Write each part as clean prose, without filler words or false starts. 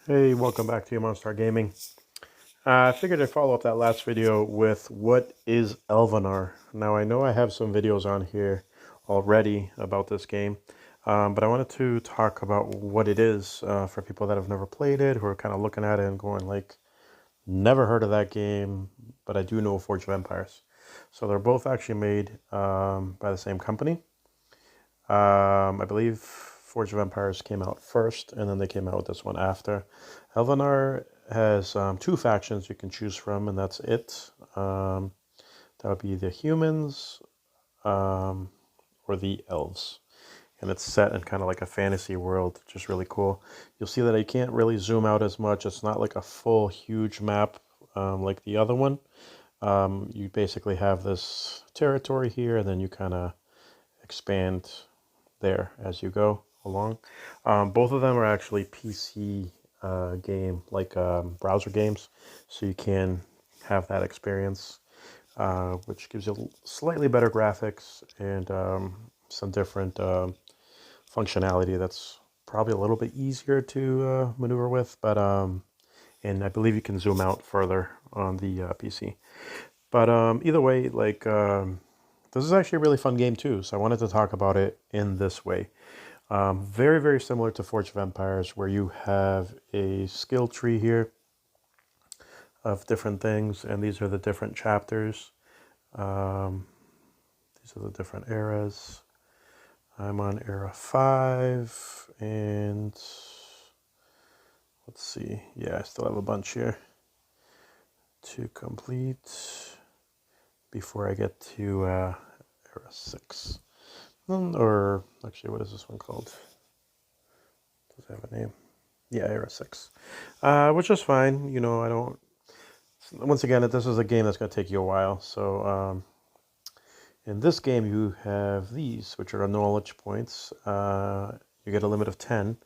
Hey, welcome back to Monster Gaming. I figured I'd follow up that last video with what is Elvenar. Now, I know I have some videos on here already about this game, but I wanted to talk about what it is for people that have never played it, who are kind of looking at it and going like, never heard of that game, but I do know Forge of Empires. So they're both actually made by the same company. I believe Forge of Empires came out first, and then they came out with this one after. Elvenar has two factions you can choose from, and that's it. That would be the humans um, or the elves. And it's set in kind of like a fantasy world, just really cool. You'll see that I can't really zoom out as much. It's not like a full, huge map like the other one. You basically have this territory here, and then you kind of expand there as you go along. Both of them are actually PC game, like browser games, so you can have that experience, which gives you slightly better graphics and some different functionality that's probably a little bit easier to maneuver with, but and I believe you can zoom out further on the PC. But either way, like this is actually a really fun game too, so I wanted to talk about it in this way. Very, very similar to Forge of Empires, where you have a skill tree here of different things, and these are the different chapters. Um, these are the different eras. I'm on era 5, and let's see. Yeah, I still have a bunch here to complete before I get to era 6. Or actually, what is this one called? Does it have a name? Yeah, era 6. Which is fine. You know, I don't. Once again, this is a game that's going to take you a while. So in this game, you have these, which are knowledge points. You get a limit of 10,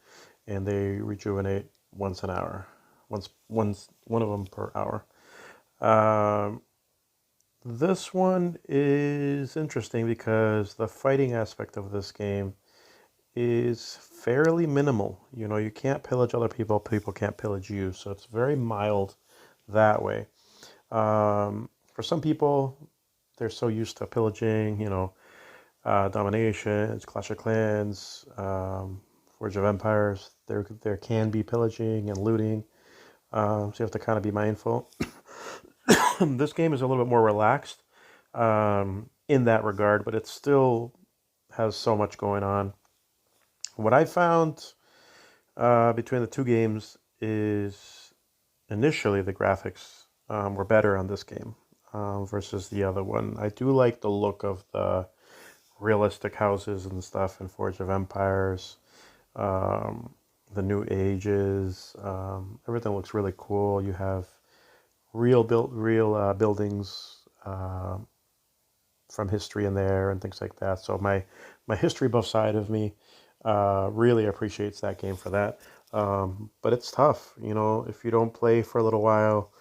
and they rejuvenate once an hour. One of them per hour. Um, this one is interesting because the fighting aspect of this game is fairly minimal. You know, you can't pillage other people, people can't pillage you, so it's very mild that way. For some people, they're so used to pillaging, you know, dominations, Clash of Clans, Forge of Empires. There can be pillaging and looting, so you have to kind of be mindful. This game is a little bit more relaxed in that regard, but it still has so much going on. What I found between the two games is initially the graphics were better on this game versus the other one. I do like the look of the realistic houses and stuff in Forge of Empires, um, the new ages. Everything looks really cool. You have real buildings from history in there and things like that. So my history buff side of me really appreciates that game for that. But it's tough, you know, if you don't play for a little while,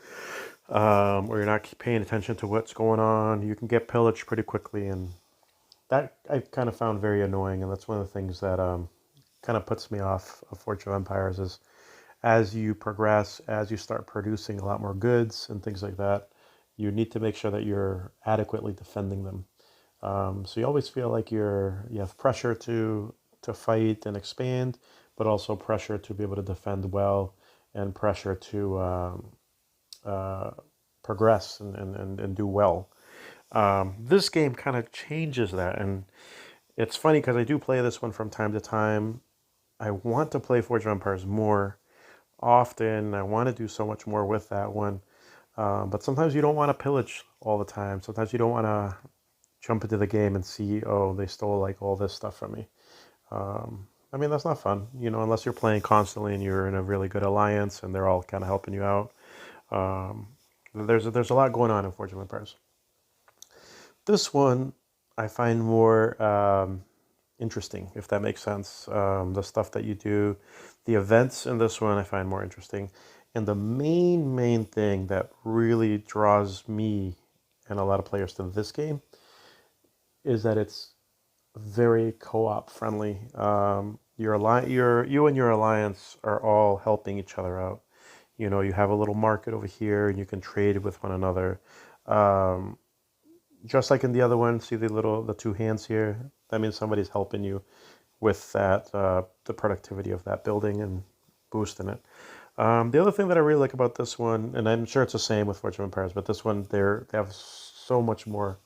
or you're not paying attention to what's going on, you can get pillaged pretty quickly, and that I kind of found very annoying. And that's one of the things that kind of puts me off of Forge of Empires is as you progress, as you start producing a lot more goods and things like that, you need to make sure that you're adequately defending them. So you always feel like you have pressure to fight and expand, but also pressure to be able to defend well and pressure to uh, progress and do well. This game kind of changes that, and it's funny because I do play this one from time to time. I want to play Forge of Empires more often. I want to do so much more with that one, but sometimes you don't want to pillage all the time. Sometimes you don't want to jump into the game and see, oh, they stole like all this stuff from me. I mean, that's not fun, you know, unless you're playing constantly and you're in a really good alliance and they're all kind of helping you out. Um, there's a lot going on in Forge of Empires. This one I find more interesting, if that makes sense. The stuff that you do, the events in this one I find more interesting. And the main thing that really draws me and a lot of players to this game is that it's very co-op friendly. you and your alliance are all helping each other out. You know, you have a little market over here, and you can trade with one another. Um, just like in the other one, see the two hands here? That means somebody's helping you with that, the productivity of that building and boosting it. The other thing that I really like about this one, and I'm sure it's the same with Fortune Empires, but this one they have so much more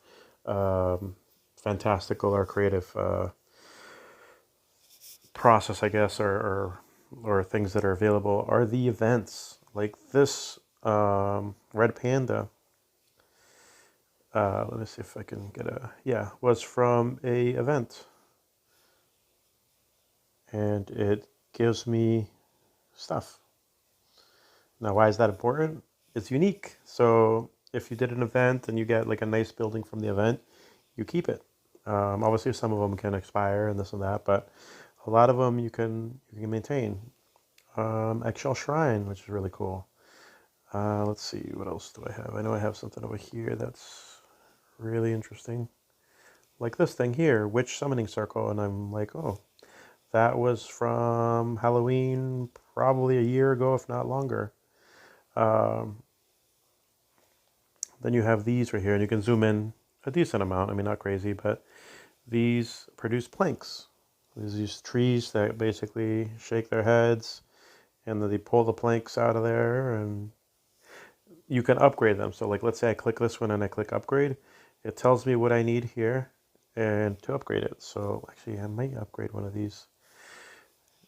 um, fantastical or creative process, I guess, or things that are available are the events like this Red Panda. Let me see if I can get was from a event, and it gives me stuff. Now, why is that important? It's unique. So if you did an event and you get like a nice building from the event, you keep it. Obviously, some of them can expire and this and that, but a lot of them you can maintain. Eggshell Shrine, which is really cool. Let's see, what else do I have? I know I have something over here that's really interesting. Like this thing here, Witch Summoning Circle, and I'm like, oh, that was from Halloween probably a year ago, if not longer. Um, then you have these right here, and you can zoom in a decent amount. I mean, not crazy, but these produce planks. There's these trees that basically shake their heads, and then they pull the planks out of there, and you can upgrade them. So like, let's say I click this one and I click upgrade, it tells me what I need here and to upgrade it. So actually I might upgrade one of these.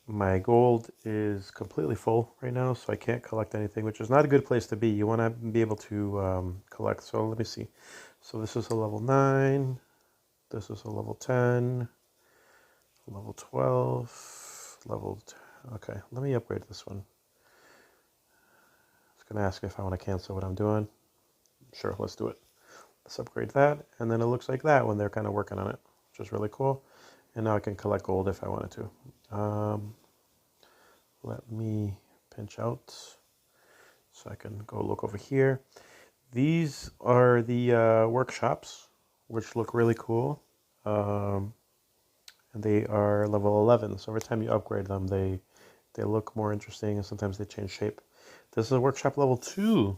My gold is completely full right now, so I can't collect anything, which is not a good place to be. You want to be able to collect. So let me see. So this is a level 9. This is a level 10. Level 12. Okay, let me upgrade this one. It's going to ask me if I want to cancel what I'm doing. Sure, let's do it. Let's upgrade that, and then it looks like that when they're kind of working on it, which is really cool. And now I can collect gold if I wanted to. Let me pinch out so I can go look over here. These are the workshops, which look really cool. And they are level 11, so every time you upgrade them, they look more interesting, and sometimes they change shape. This is a workshop level 2,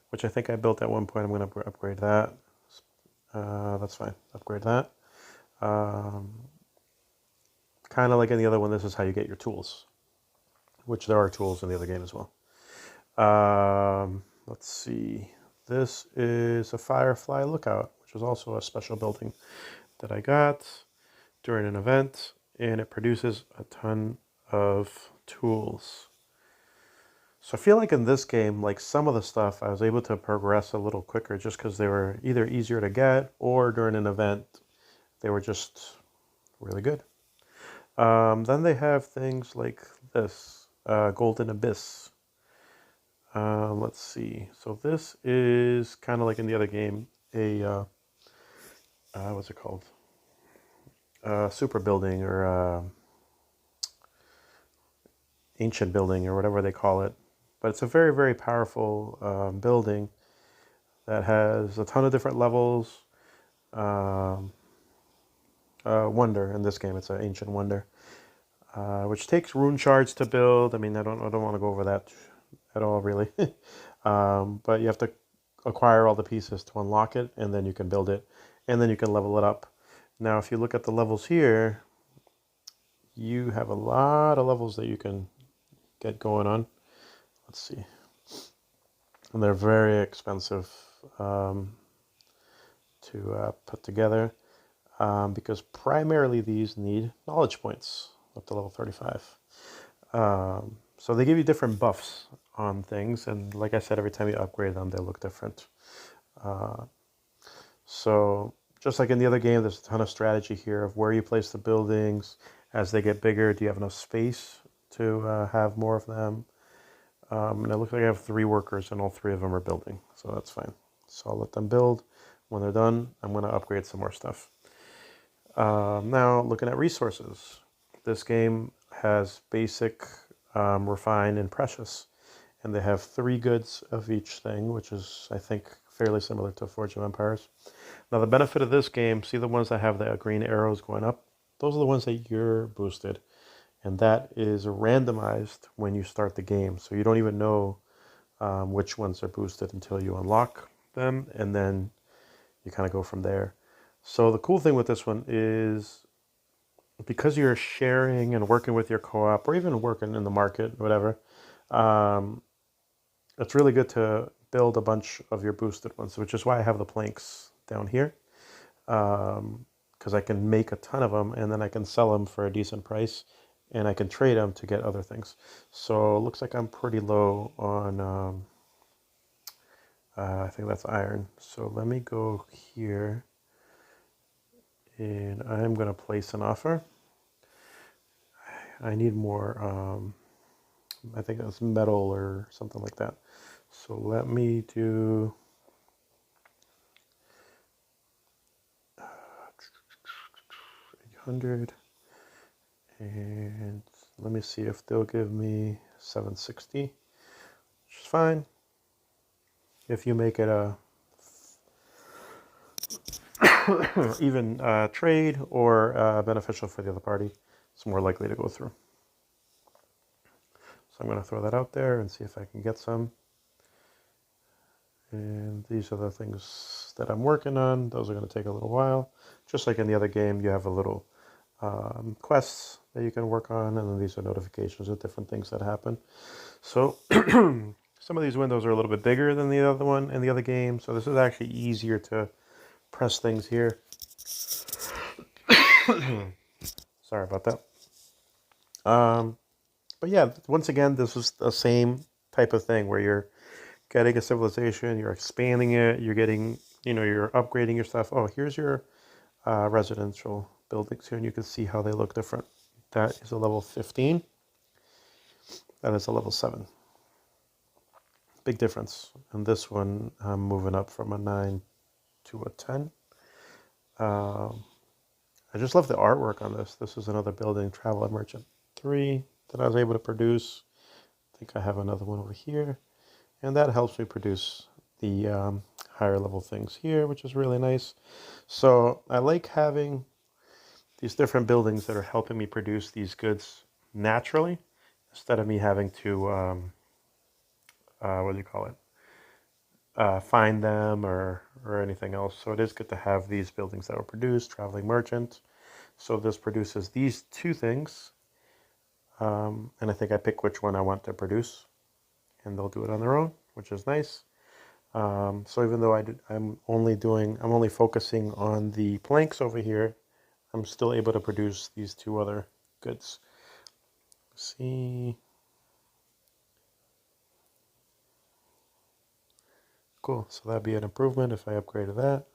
which I think I built at one point. I'm going to upgrade that. That's fine. Upgrade that. Kind of like in the other one, this is how you get your tools, which there are tools in the other game as well. Let's see. This is a Firefly Lookout, which is also a special building that I got during an event, and it produces a ton of tools. So I feel like in this game, like some of the stuff, I was able to progress a little quicker just because they were either easier to get or during an event, they were just really good. Then they have things like this, Golden Abyss. Let's see. So this is kind of like in the other game, what's it called? Super building or ancient building or whatever they call it. But it's a very, very powerful building that has a ton of different levels. Wonder in this game, it's an ancient wonder, which takes rune shards to build. I mean, I don't want to go over that at all, really. But you have to acquire all the pieces to unlock it, and then you can build it, and then you can level it up. Now, if you look at the levels here, you have a lot of levels that you can get going on. Let's see. And they're very expensive to put together because primarily these need knowledge points up to level 35. So they give you different buffs on things, and like I said, every time you upgrade them, they look different. So just like in the other game, there's a ton of strategy here of where you place the buildings. As they get bigger, do you have enough space to have more of them? And it looks like I have 3 workers, and all 3 of them are building, so that's fine. So I'll let them build. When they're done, I'm going to upgrade some more stuff. Now, looking at resources. This game has basic, refined, and precious. And they have 3 goods of each thing, which is, I think, fairly similar to Forge of Empires. Now, the benefit of this game, see the ones that have the green arrows going up? Those are the ones that you're boosted. and that is randomized when you start the game. So you don't even know which ones are boosted until you unlock them, and then you kind of go from there. So the cool thing with this one is because you're sharing and working with your co-op, or even working in the market, whatever, um, it's really good to build a bunch of your boosted ones, which is why I have the planks down here, because I can make a ton of them and then I can sell them for a decent price, and I can trade them to get other things. So it looks like I'm pretty low on, I think that's iron. So let me go here and I'm going to place an offer. I need more, I think that's metal or something like that. So let me do 800, and let me see if they'll give me 760, which is fine. If you make it a even trade or beneficial for the other party, it's more likely to go through. So I'm going to throw that out there and see if I can get some. And these are the things that I'm working on. Those are going to take a little while. Just like in the other game, you have a little quests that you can work on, and then these are notifications of different things that happen. So some of these windows are a little bit bigger than the other one in the other game, so this is actually easier to press things here. Sorry about that. But yeah, once again, this is the same type of thing where you're getting a civilization, you're expanding it, you're getting, you're upgrading your stuff. Oh, here's your residential buildings here, and you can see how they look different. That is a level 15. That is a level 7. Big difference. And this one, I'm moving up from a 9 to a 10. I just love the artwork on this. This is another building, Traveler Merchant 3, that I was able to produce. I think I have another one over here. And that helps me produce the higher level things here, which is really nice. So I like having these different buildings that are helping me produce these goods naturally, instead of me having to, what do you call it, find them or anything else. So it is good to have these buildings that were produced, Traveling Merchant. So this produces these two things, and I think I pick which one I want to produce, and they'll do it on their own, which is nice. So even though I'm only focusing on the planks over here, I'm still able to produce these two other goods. Let's see. Cool, so that'd be an improvement if I upgraded that.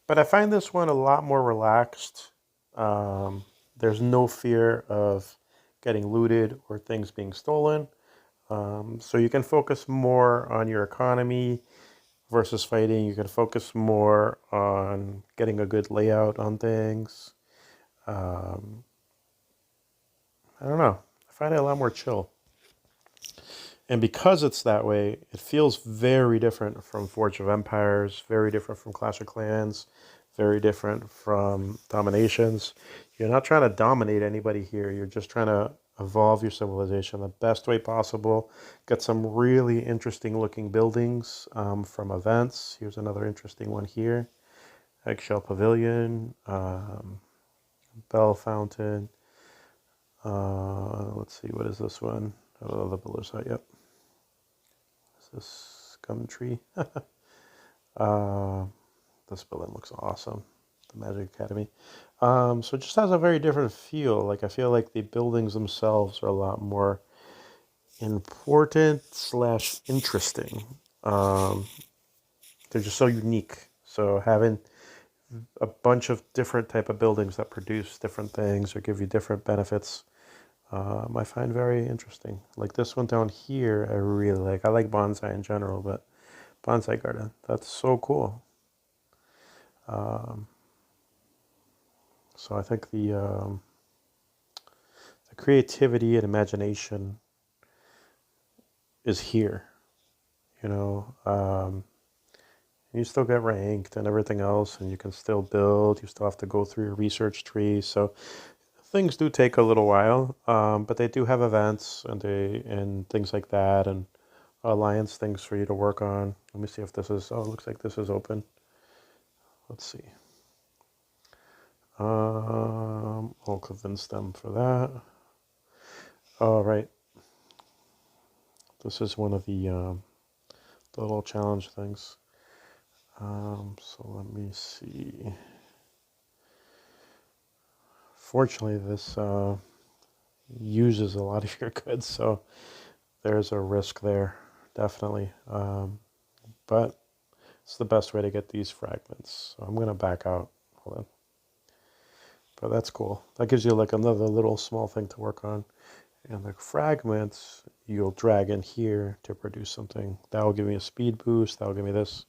But I find this one a lot more relaxed. There's no fear of getting looted or things being stolen. So you can focus more on your economy versus fighting. You can focus more on getting a good layout on things. I don't know. I find it a lot more chill. And because it's that way, it feels very different from Forge of Empires, very different from Clash of Clans, very different from Dominations. You're not trying to dominate anybody here. You're just trying to evolve your civilization the best way possible. Get some really interesting looking buildings from events. Here's another interesting one here. Eggshell Pavilion, Bell Fountain. Let's see, what is this one? Oh, the Builder's Hut, yep. Is this Gum Tree? This building looks awesome. The Magic Academy. So it just has a very different feel. Like, I feel like the buildings themselves are a lot more important / interesting. They're just so unique. So having a bunch of different type of buildings that produce different things or give you different benefits, I find very interesting. Like this one down here, I really like. I like bonsai in general, but bonsai garden, that's so cool. So I think the creativity and imagination is here. You still get ranked and everything else, and you can still build. You still have to go through your research tree. So things do take a little while, but they do have events and things like that, and alliance things for you to work on. Let me see if this is. Oh, it looks like this is open. Let's see. I'll convince them for that. All right. This is one of the little challenge things. So let me see. Fortunately, this uses a lot of your goods, so there's a risk there, definitely. But it's the best way to get these fragments. So I'm going to back out. Hold on. But that's cool. That gives you like another little small thing to work on. And the fragments you'll drag in here to produce something. That will give me a speed boost. That will give me this.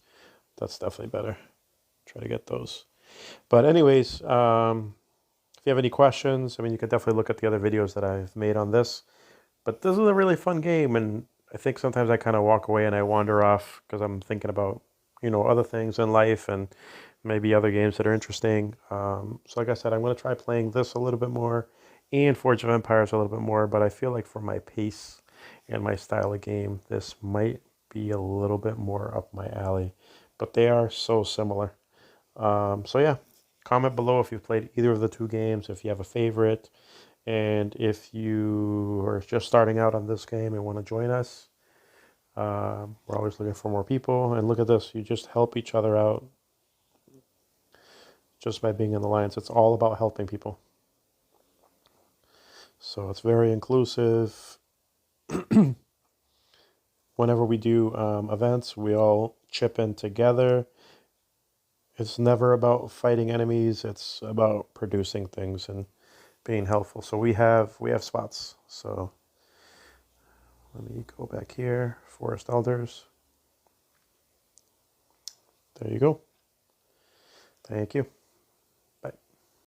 That's definitely better. Try to get those. But anyways, if you have any questions, I mean, you could definitely look at the other videos that I've made on this. But this is a really fun game, and I think sometimes I kind of walk away and I wander off because I'm thinking about, other things in life and maybe other games that are interesting. So like I said, I'm going to try playing this a little bit more and Forge of Empires a little bit more, but I feel like for my pace and my style of game, this might be a little bit more up my alley. But they are so similar. So yeah, comment below if you've played either of the two games, if you have a favorite, and if you are just starting out on this game and want to join us. We're always looking for more people. And look at this, you just help each other out just by being in the alliance. It's all about helping people. So it's very inclusive. Whenever we do events, we all chip in together. It's never about fighting enemies. It's about producing things and being helpful. So we have spots. So let me go back here. Forest Elders. There you go. Thank you.